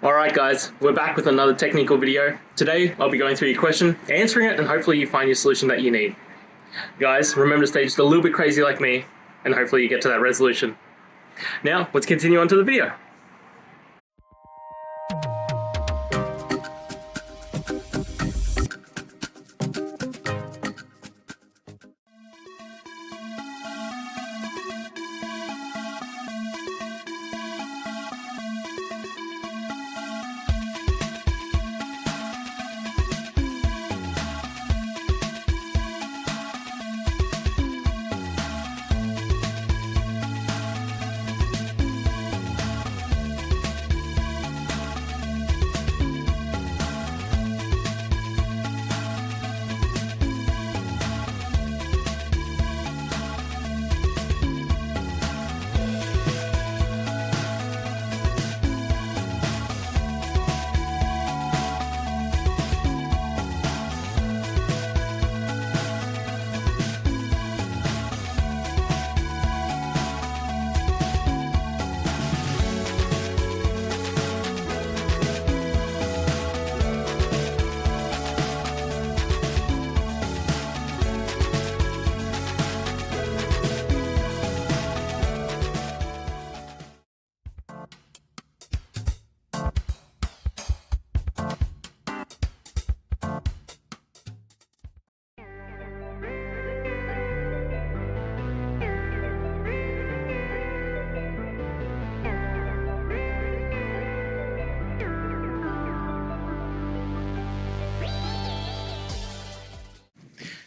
Alright guys, we're back with another technical video. Today I'll be going through your question, answering it, and hopefully you find your solution that you need. Guys, remember to stay just a little bit crazy like me, and hopefully you get to that resolution. Now, let's continue on to the video.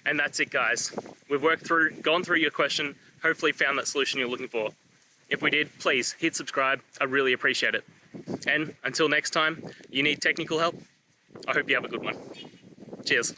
And that's it guys. We've gone through your question, hopefully found that solution you're looking for. If we did, please hit subscribe, I really appreciate it. And until next time, you need technical help, I hope you have a good one. Cheers.